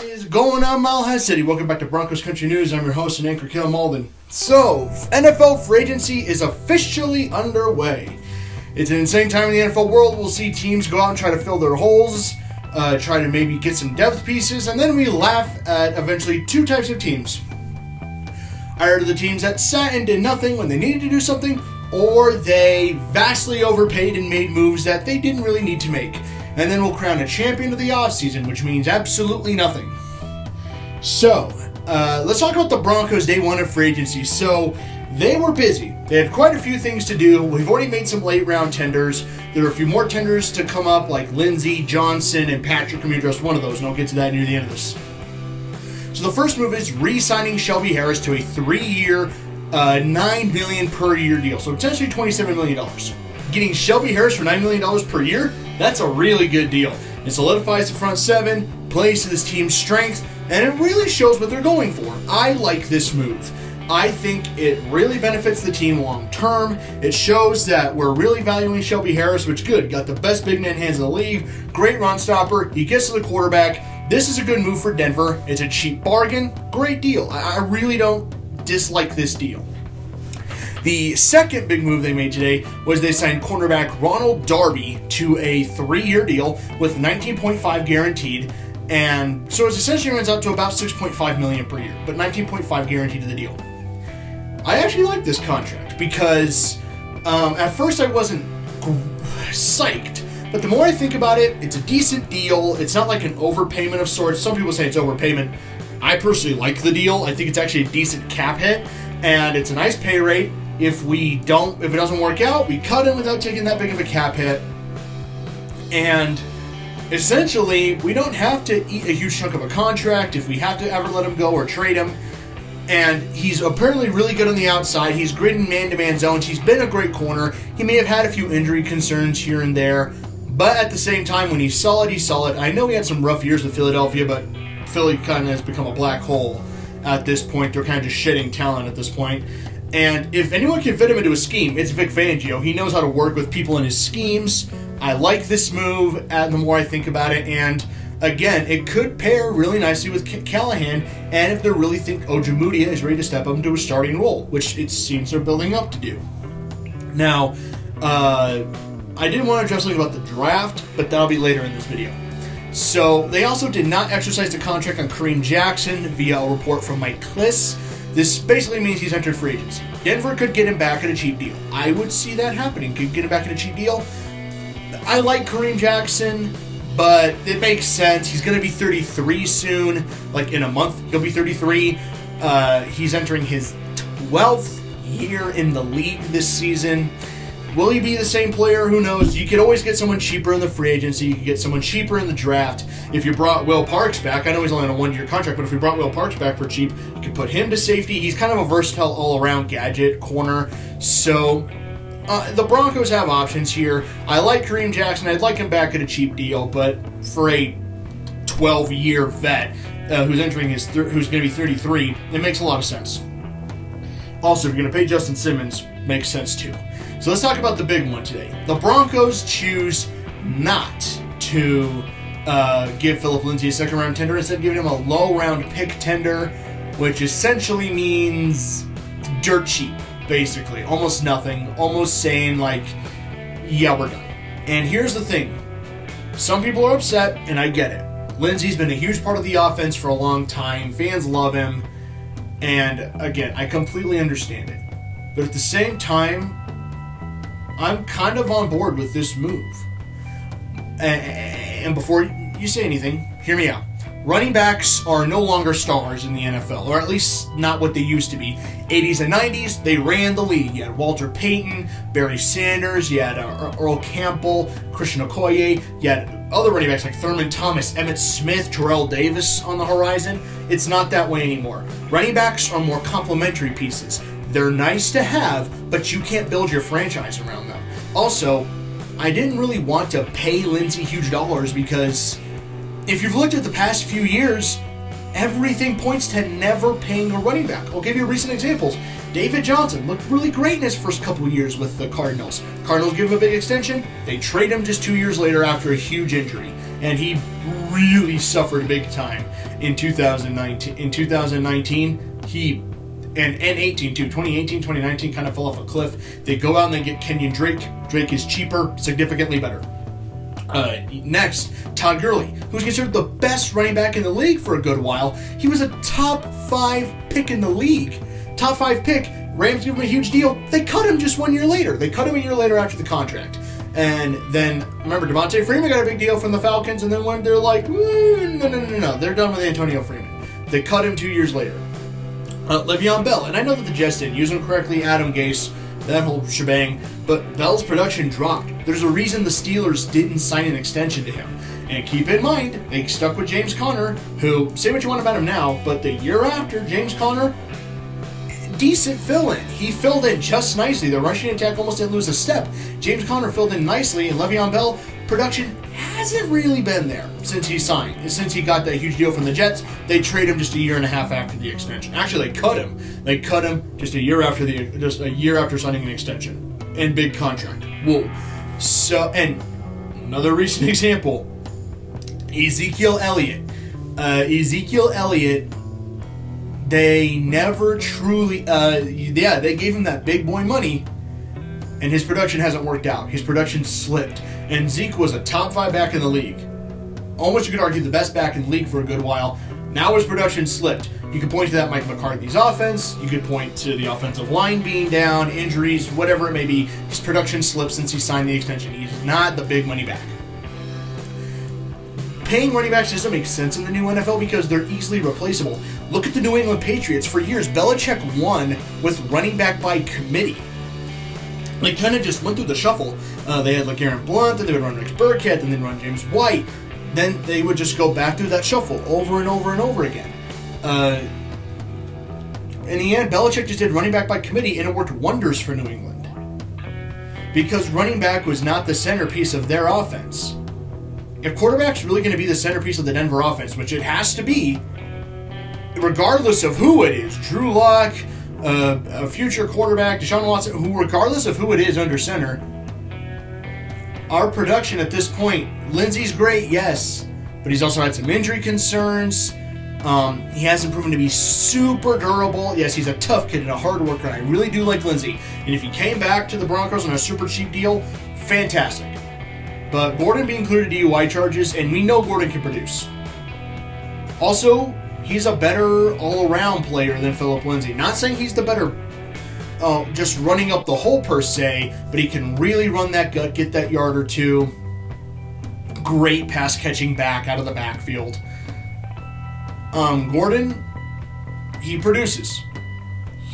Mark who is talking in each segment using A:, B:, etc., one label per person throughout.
A: is going on, Mile High City? Welcome back to Broncos Country News. I'm your host and anchor, Caleb Malden. So, NFL free agency is officially underway. It's an insane time in the NFL world. We'll see teams go out and try to fill their holes, try to maybe get some depth pieces, and then we laugh at eventually two types of teams. Either the teams that sat and did nothing when they needed to do something, or they vastly overpaid and made moves that they didn't really need to make. And then we'll crown a champion of the offseason, which means absolutely nothing. So, let's talk about the Broncos day one of free agency. So, they were busy. They had quite a few things to do. We've already made some late round tenders. There are a few more tenders to come up, like Lindsay, Johnson, and Patrick. I'm going to address one of those, and I'll get to that near the end of this. So the first move is re-signing Shelby Harris to a 3-year, $9 million per year deal. So potentially $27 million. Getting Shelby Harris for $9 million per year, that's a really good deal. It solidifies the front seven, plays to this team's strength, and it really shows what they're going for. I like this move. I think it really benefits the team long term. It shows that we're really valuing Shelby Harris, which good. Got the best big man hands in the league. Great run stopper. He gets to the quarterback. This is a good move for Denver. It's a cheap bargain. Great deal. I really don't dislike this deal. The second big move they made today was they signed cornerback Ronald Darby to a 3-year deal with $19.5 guaranteed. And so it essentially runs out to about $6.5 million per year, but $19.5 guaranteed to the deal. I actually like this contract because at first I wasn't psyched, but the more I think about it, it's a decent deal. It's not like an overpayment of sorts. Some people say it's overpayment. I personally like the deal. I think it's actually a decent cap hit, and it's a nice pay rate. If it doesn't work out, we cut him without taking that big of a cap hit, and essentially we don't have to eat a huge chunk of a contract if we have to ever let him go or trade him. And he's apparently really good on the outside. He's great in man-to-man zones. He's been a great corner. He may have had a few injury concerns here and there, but at the same time, when he's solid, he's solid. I know he had some rough years with Philadelphia, but Philly kind of has become a black hole at this point. They're kind of just shedding talent at this point. And if anyone can fit him into a scheme, it's Vic Fangio. He knows how to work with people in his schemes. I like this move, the more I think about it, and again, it could pair really nicely with Callahan, and if they really think Ojemudia is ready to step up into a starting role, which it seems they're building up to do. Now, I didn't want to address something about the draft, but that'll be later in this video. So, they also did not exercise the contract on Kareem Jackson via a report from Mike Kliss. This basically means he's entered free agency. Denver could get him back at a cheap deal. I would see that happening. Could get him back at a cheap deal. I like Kareem Jackson, but it makes sense. He's going to be 33 soon. Like in a month, he'll be 33. He's entering his 12th year in the league this season. Will he be the same player? Who knows? You could always get someone cheaper in the free agency. You could get someone cheaper in the draft. If you brought Will Parks back, I know he's only on a 1-year contract, but if you brought Will Parks back for cheap, you could put him to safety. He's kind of a versatile all-around gadget corner. So the Broncos have options here. I like Kareem Jackson. I'd like him back at a cheap deal, but for a 12-year vet who's going to be 33, it makes a lot of sense. Also, if you're going to pay Justin Simmons, makes sense too. So let's talk about the big one today. The Broncos choose not to give Philip Lindsay a second-round tender, instead of giving him a low-round pick tender, which essentially means dirt cheap, basically. Almost nothing. Almost saying, like, yeah, we're done. And here's the thing. Some people are upset, and I get it. Lindsay's been a huge part of the offense for a long time. Fans love him. And, again, I completely understand it. But at the same time, I'm kind of on board with this move. And before you say anything, hear me out. Running backs are no longer stars in the NFL, or at least not what they used to be. 80s and 90s, they ran the league. You had Walter Payton, Barry Sanders, you had Earl Campbell, Christian Okoye, you had other running backs like Thurman Thomas, Emmitt Smith, Terrell Davis on the horizon. It's not that way anymore. Running backs are more complementary pieces. They're nice to have, but you can't build your franchise around them. Also, I didn't really want to pay Lindsay huge dollars because if you've looked at the past few years, everything points to never paying a running back. I'll give you recent examples. David Johnson looked really great in his first couple of years with the Cardinals. Cardinals give him a big extension. They trade him just 2 years later after a huge injury. And he really suffered big time in 2019. In 2019, and 18 too. 2018, 2019 kind of fell off a cliff. They go out and they get Kenyon Drake. Drake is cheaper, significantly better. Next, Todd Gurley, who's considered the best running back in the league for a good while. He was a top 5 pick in the league. Top 5 pick. Rams give him a huge deal. They cut him just 1 year later. They cut him a year later after the contract. And then, remember, Devontae Freeman got a big deal from the Falcons, and then when they're like, no, they're done with Antonio Freeman. They cut him 2 years later. Le'Veon Bell, and I know that the Jets didn't use him correctly, Adam Gase, that whole shebang, but Bell's production dropped. There's a reason the Steelers didn't sign an extension to him. And keep in mind, they stuck with James Conner, who, say what you want about him now, but the year after, James Conner, decent fill-in. He filled in just nicely. The rushing attack almost didn't lose a step. James Conner filled in nicely, and Le'Veon Bell, production hasn't really been there since he signed. Since he got that huge deal from the Jets, they trade him just a year and a half after the extension. Actually, they cut him. They cut him just a year after signing an extension and big contract. Whoa. So, and another recent example, Ezekiel Elliott. They never truly, they gave him that big boy money, and his production hasn't worked out. His production slipped. And Zeke was a top 5 back in the league. Almost you could argue the best back in the league for a good while. Now his production slipped. You could point to that Mike McCarthy's offense. You could point to the offensive line being down, injuries, whatever it may be. His production slipped since he signed the extension. He's not the big money back. Paying running backs doesn't make sense in the new NFL because they're easily replaceable. Look at the New England Patriots. For years, Belichick won with running back by committee. They kind of just went through the shuffle. They had like Aaron Blunt, then they would run Rex Burkhead, then they'd run James White. Then they would just go back through that shuffle over and over and over again. In the end, Belichick just did running back by committee, and it worked wonders for New England. Because running back was not the centerpiece of their offense. If quarterback's really going to be the centerpiece of the Denver offense, which it has to be, regardless of who it is, Drew Lock, a future quarterback, Deshaun Watson, who, regardless of who it is under center, our production at this point, Lindsay's great, yes, but he's also had some injury concerns. He hasn't proven to be super durable. Yes, he's a tough kid and a hard worker, and I really do like Lindsay. And if he came back to the Broncos on a super cheap deal, fantastic. But Gordon being cleared of DUI charges, and we know Gordon can produce. Also, he's a better all-around player than Philip Lindsay. Not saying he's the better just running up the hole per se, but he can really run that gut, get that yard or two. Great pass-catching back out of the backfield. Gordon, he produces.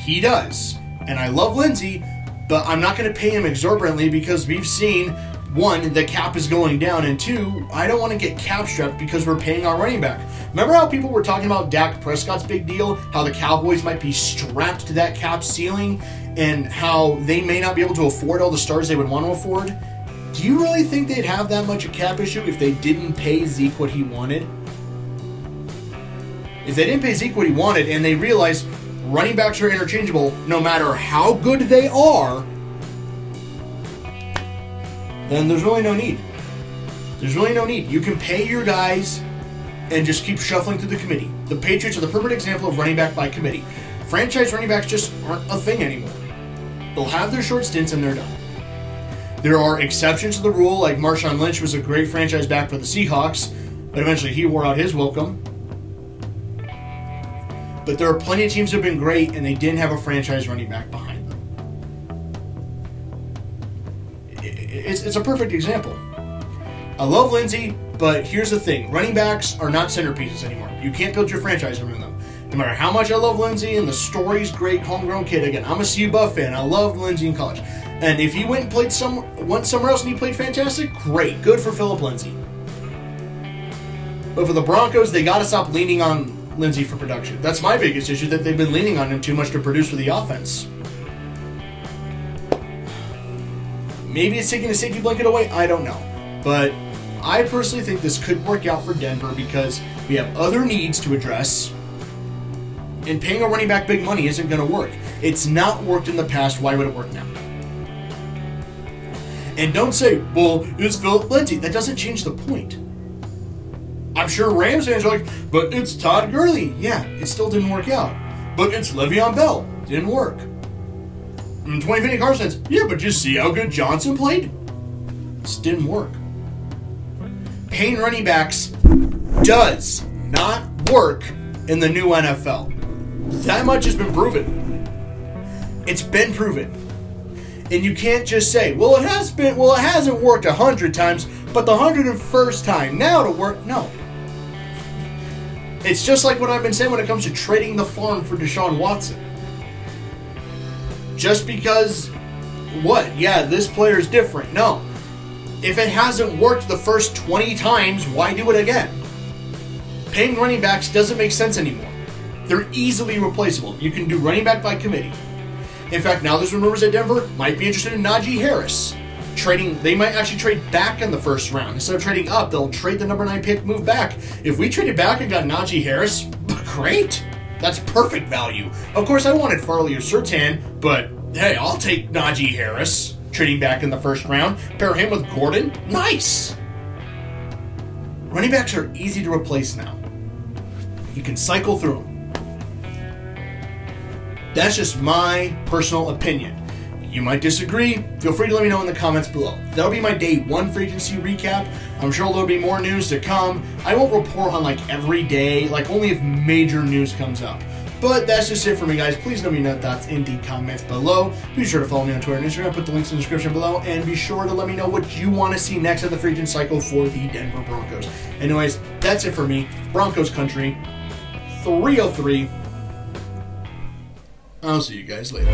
A: He does. And I love Lindsay, but I'm not going to pay him exorbitantly because we've seen, one, the cap is going down, and two, I don't want to get cap strapped because we're paying our running back. Remember how people were talking about Dak Prescott's big deal, how the Cowboys might be strapped to that cap ceiling, and how they may not be able to afford all the stars they would want to afford? Do you really think they'd have that much a cap issue if they didn't pay Zeke what he wanted? If they didn't pay Zeke what he wanted and they realized running backs are interchangeable no matter how good they are, then there's really no need. There's really no need. You can pay your guys and just keep shuffling through the committee. The Patriots are the perfect example of running back by committee. Franchise running backs just aren't a thing anymore. They'll have their short stints and they're done. There are exceptions to the rule, like Marshawn Lynch was a great franchise back for the Seahawks, but eventually he wore out his welcome. But there are plenty of teams that have been great and they didn't have a franchise running back behind them. It's a perfect example. I love Lindsay, but here's the thing. Running backs are not centerpieces anymore. You can't build your franchise around them. No matter how much I love Lindsay and the story's great, homegrown kid. Again, I'm a CU Buff fan. I loved Lindsay in college. And if he went and went somewhere else and he played fantastic, great. Good for Philip Lindsay. But for the Broncos, they got to stop leaning on Lindsay for production. That's my biggest issue, that they've been leaning on him too much to produce for the offense. Maybe it's taking a safety blanket away. I don't know. But I personally think this could work out for Denver because we have other needs to address, and paying a running back big money isn't going to work. It's not worked in the past. Why would it work now? And don't say, well, it's Philip Lindsay. That doesn't change the point. I'm sure Rams fans are like, but it's Todd Gurley. Yeah, it still didn't work out. But it's Le'Veon Bell. Didn't work. And 2020 Carson says, yeah, but just see how good Johnson played? This didn't work. Paying running backs does not work in the new NFL. That much has been proven. It's been proven. And you can't just say, well, it hasn't worked 100 times, but the 101st time now to work. No. It's just like what I've been saying when it comes to trading the farm for Deshaun Watson. Just because, what? Yeah, this player's different. No. If it hasn't worked the first 20 times, why do it again? Paying running backs doesn't make sense anymore. They're easily replaceable. You can do running back by committee. In fact, now there's rumors that Denver might be interested in Najee Harris. They might actually trade back in the first round. Instead of trading up, they'll trade the number 9 pick, move back. If we traded back and got Najee Harris, great. That's perfect value. Of course, I wanted Farley or Surtain, but hey, I'll take Najee Harris. Trading back in the first round. Pair him with Gordon. Nice. Running backs are easy to replace now. You can cycle through them. That's just my personal opinion. You might disagree. Feel free to let me know in the comments below. That'll be my day 1 free agency recap. I'm sure there'll be more news to come. I won't report on every day, only if major news comes up. But that's just it for me, guys. Please let me know your thoughts in the comments below. Be sure to follow me on Twitter and Instagram. Put the links in the description below. And be sure to let me know what you want to see next in the free agent cycle for the Denver Broncos. Anyways, that's it for me. Broncos Country 303. I'll see you guys later.